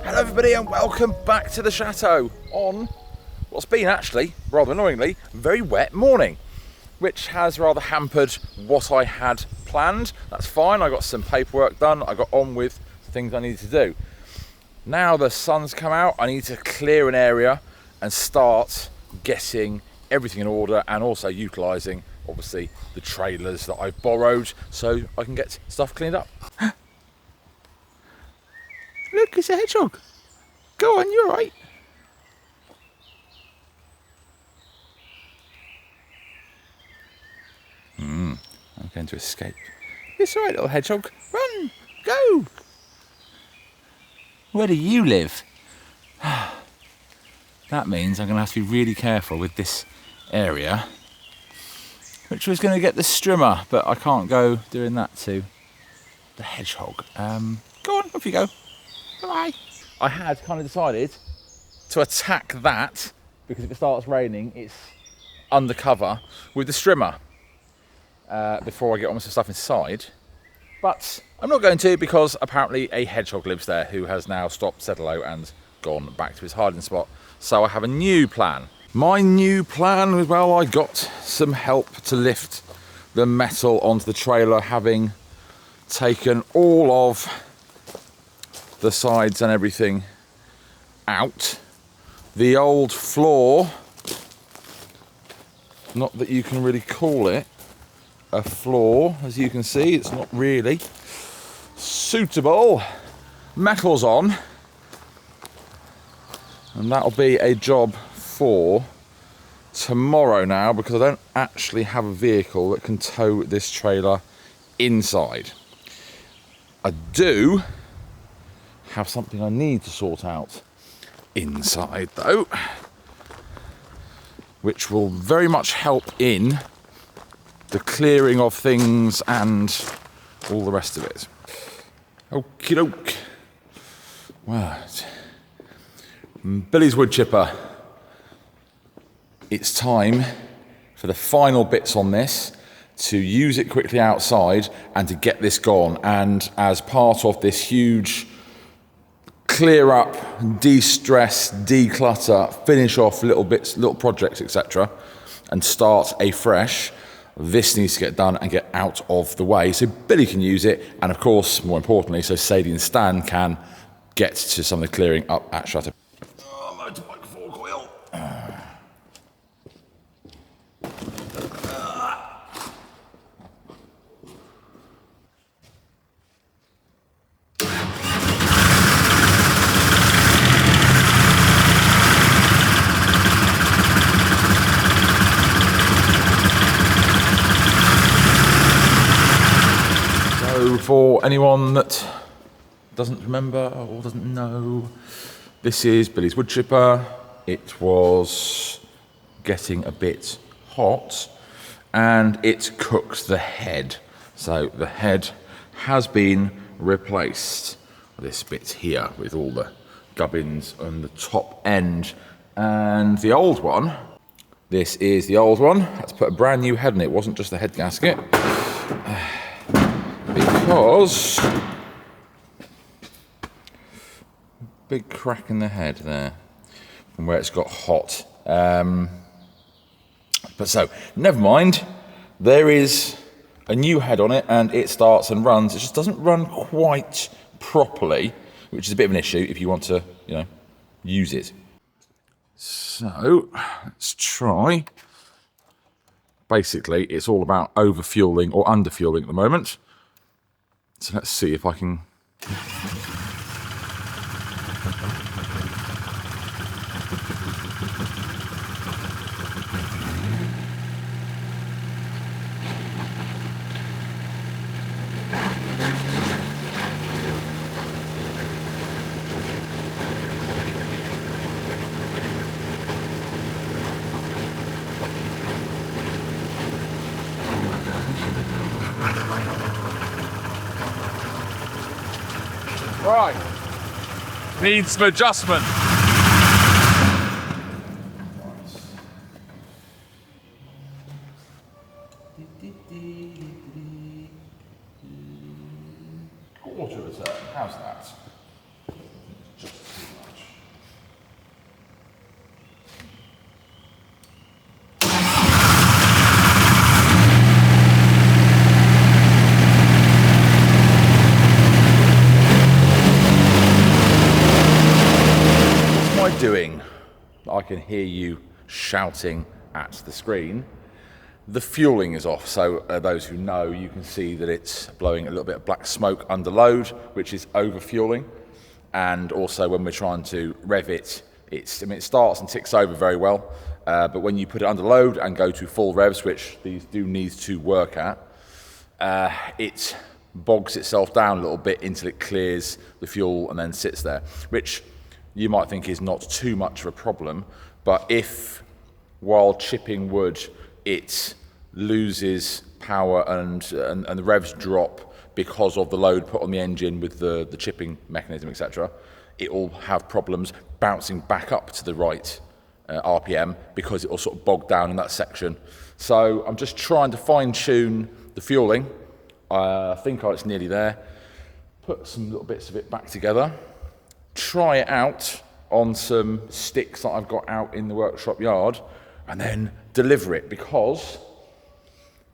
Hello everybody and welcome back to the chateau on what's been actually, rather annoyingly, very wet morning, which has rather hampered what I had planned. That's fine, I got some paperwork done, I got on with the things I needed to do. Now the sun's come out, I need to clear an area and start getting everything in order and also utilising, obviously, the trailers that I've borrowed so I can get stuff cleaned up. Look, it's a hedgehog. Go on, you're right. I'm going to escape. It's all right, little hedgehog. Run, go. Where do you live? That means I'm going to have to be really careful with this area, which was going to get the strimmer, but I can't go doing that to the hedgehog. Go on, off you go. Bye. I had kind of decided to attack that because if it starts raining, it's undercover with the strimmer before I get all my stuff inside. But I'm not going to because apparently a hedgehog lives there who has now stopped, said hello and gone back to his hiding spot. So I have a new plan. My new plan was, well, I got some help to lift the metal onto the trailer, having taken all of the sides and everything out. The old floor, not that you can really call it a floor, as you can see, it's not really suitable. Metal's on, and that'll be a job for tomorrow now, because I don't actually have a vehicle that can tow this trailer inside. I do have something I need to sort out inside though, which will very much help in the clearing of things and all the rest of it. Okie doke. Right. Billy's wood chipper. It's time for the final bits on this, to use it quickly outside and to get this gone. And as part of this huge clear up, de-stress, declutter, finish off little bits, little projects, etc., and start afresh, this needs to get done and get out of the way so Billy can use it, and of course, more importantly, so Sadie and Stan can get to some of the clearing up at Chateau. Motorbike four-coil. For anyone that doesn't remember or doesn't know, this is Billy's wood chipper. It was getting a bit hot and it cooked the head. So the head has been replaced. This bit here with all the gubbins on the top end. And the old one, this is the old one. I had to put a brand new head in it. It wasn't just the head gasket. Because big crack in the head there from where it's got hot. But so, never mind. There is a new head on it and it starts and runs. It just doesn't run quite properly, which is a bit of an issue if you want to, use it. So, let's try. Basically, it's all about over-fueling or under-fueling at the moment. So let's see if I can... Right, needs some adjustment. Quarter of a turn, how's that? Just too much. What's my doing? I can hear you shouting at the screen. The fueling is off, so those who know, you can see that it's blowing a little bit of black smoke under load, which is over fueling. And also when we're trying to rev it, it starts and ticks over very well, but when you put it under load and go to full revs, which these do need to work at, it bogs itself down a little bit until it clears the fuel and then sits there, which you might think is not too much of a problem, but if while chipping wood it loses power and the revs drop because of the load put on the engine with the chipping mechanism, etc., it will have problems bouncing back up to the right RPM because it will sort of bog down in that section. So I'm just trying to fine-tune the fueling. I think it's nearly there. Put some little bits of it back together. Try it out on some sticks that I've got out in the workshop yard, and then deliver it, because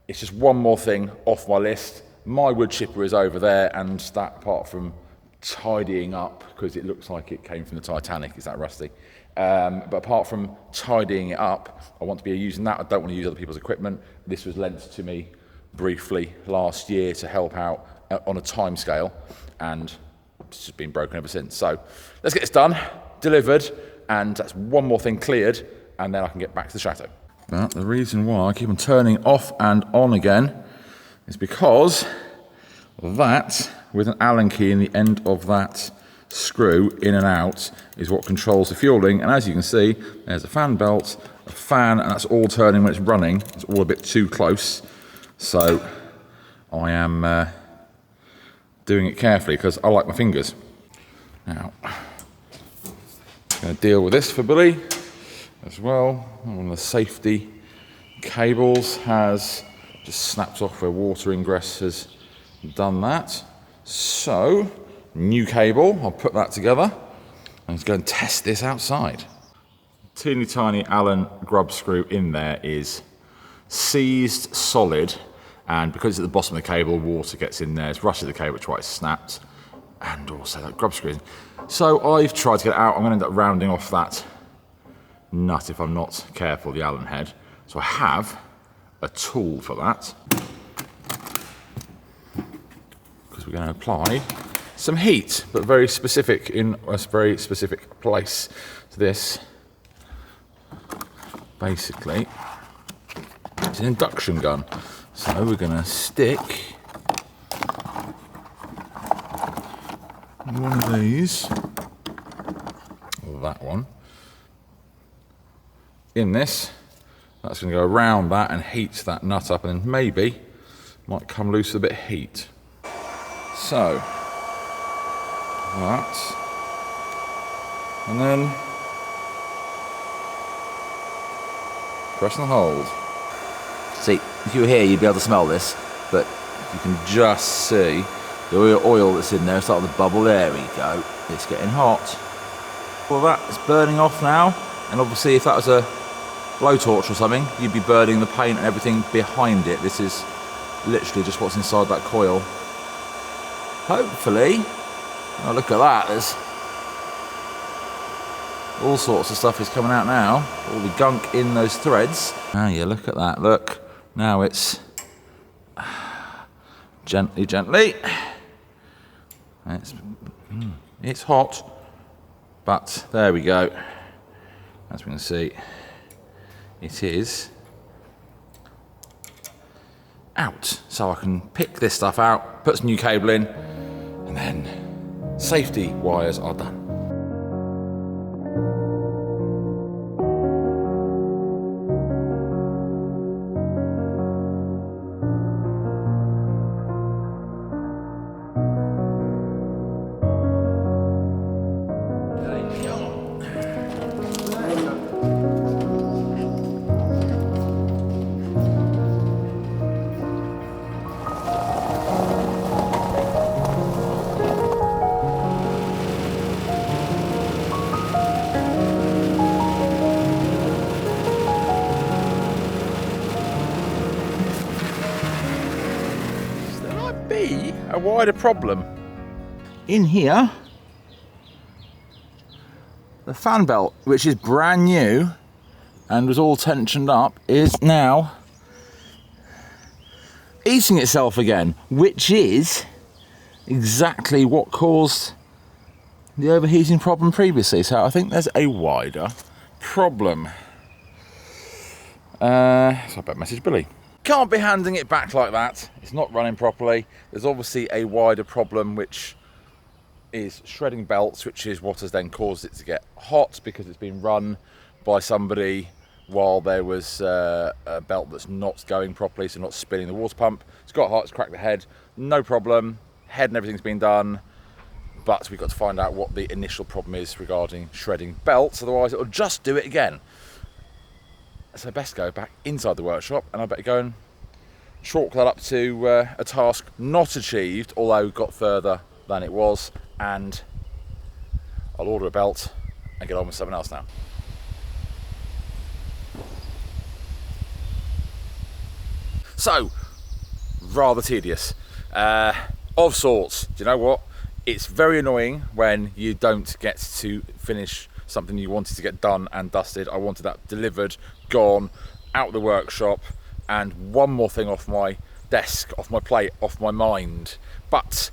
it's just one more thing off my list. My wood chipper is over there, and that, apart from tidying up, because it looks like it came from the Titanic, is that rusty? But apart from tidying it up, I want to be using that. I don't want to use other people's equipment. This was lent to me briefly last year to help out on a time scale, and it's just been broken ever since. So let's get this done, delivered, and that's one more thing cleared, and then I can get back to the chateau. But the reason why I keep on turning off and on again is because that, with an Allen key in the end of that screw in and out, is what controls the fueling. And as you can see, there's a fan belt, a fan, and that's all turning when it's running. It's all a bit too close. So I am doing it carefully because I like my fingers. Now, I'm going to deal with this for Billy as well. One of the safety cables has just snapped off where water ingress has done that. So, new cable, I'll put that together and let's go and test this outside. Teeny tiny Allen grub screw in there is seized solid, and because it's at the bottom of the cable, water gets in there, it's rusted the cable, which is why it's snapped, and also that grub screw. So I've tried to get it out. I'm going to end up rounding off that nut if I'm not careful, the Allen head. So I have a tool for that, because we're going to apply some heat, but very specific, in a very specific place. So this, basically, it's an induction gun. So we're going to stick one of these, or that one, in this. That's going to go around that and heat that nut up, and then maybe might come loose with a bit of heat. So that, and then press and hold. See, if you were here, you'd be able to smell this, but you can just see the oil that's in there starting to bubble. There we go. It's getting hot. Well, that's burning off now, and obviously if that was a blowtorch or something, you'd be burning the paint and everything behind it. This is literally just what's inside that coil. Hopefully, oh, look at that, there's all sorts of stuff is coming out now, all the gunk in those threads. Ah, yeah, look at that, look. Now it's gently. It's hot, but there we go. As we can see, it is out. So I can pick this stuff out, put some new cable in, and then safety wires are done. be a wider problem. In here, the fan belt, which is brand new and was all tensioned up, is now eating itself again, which is exactly what caused the overheating problem previously. So I think there's a wider problem. So I better message Billy. Can't be handing it back like that. It's not running properly. There's obviously a wider problem, which is shredding belts, which is what has then caused it to get hot because it's been run by somebody while there was a belt that's not going properly, so not spinning the water pump. It's got hot, it's cracked the head, no problem. Head and everything's been done, but we've got to find out what the initial problem is regarding shredding belts, otherwise it'll just do it again. So best go back inside the workshop, and I better go and chalk that up to a task not achieved, although got further than it was, and I'll order a belt and get on with something else now. So, rather tedious, of sorts. Do you know what? It's very annoying when you don't get to finish something you wanted to get done and dusted. I wanted that delivered, gone, out of the workshop, and one more thing off my desk, off my plate, off my mind. But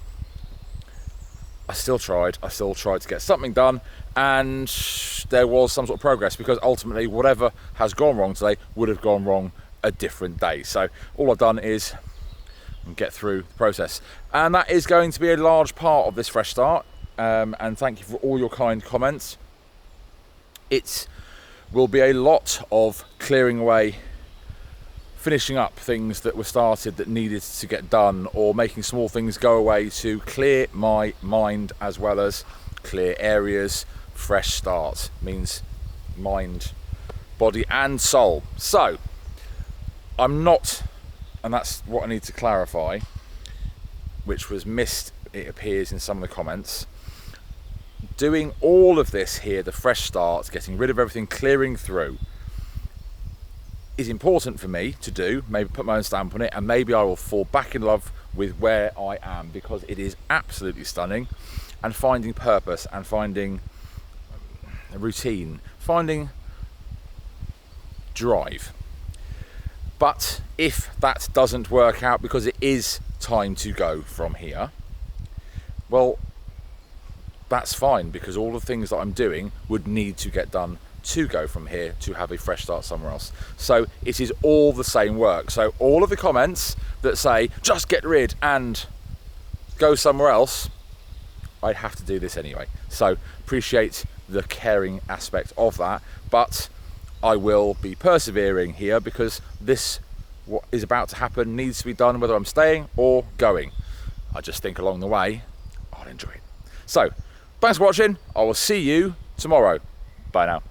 I still tried to get something done, and there was some sort of progress, because ultimately whatever has gone wrong today would have gone wrong a different day. So all I've done is get through the process, and that is going to be a large part of this fresh start. And thank you for all your kind comments. It will be a lot of clearing away, finishing up things that were started that needed to get done, or making small things go away to clear my mind, as well as clear areas. Fresh start means mind, body and soul. So I'm not, and that's what I need to clarify, which was missed, it appears, in some of the comments. Doing all of this here, the fresh start, getting rid of everything, clearing through, is important for me to do, maybe put my own stamp on it, and maybe I will fall back in love with where I am, because it is absolutely stunning, and finding purpose and finding a routine, finding drive. But if that doesn't work out, because it is time to go from here, well, that's fine, because all the things that I'm doing would need to get done to go from here to have a fresh start somewhere else. So it is all the same work. So all of the comments that say just get rid and go somewhere else, I have to do this anyway. So appreciate the caring aspect of that, but I will be persevering here, because this, what is about to happen, needs to be done whether I'm staying or going. I just think along the way I'll enjoy it. So thanks for watching. I will see you tomorrow. Bye now.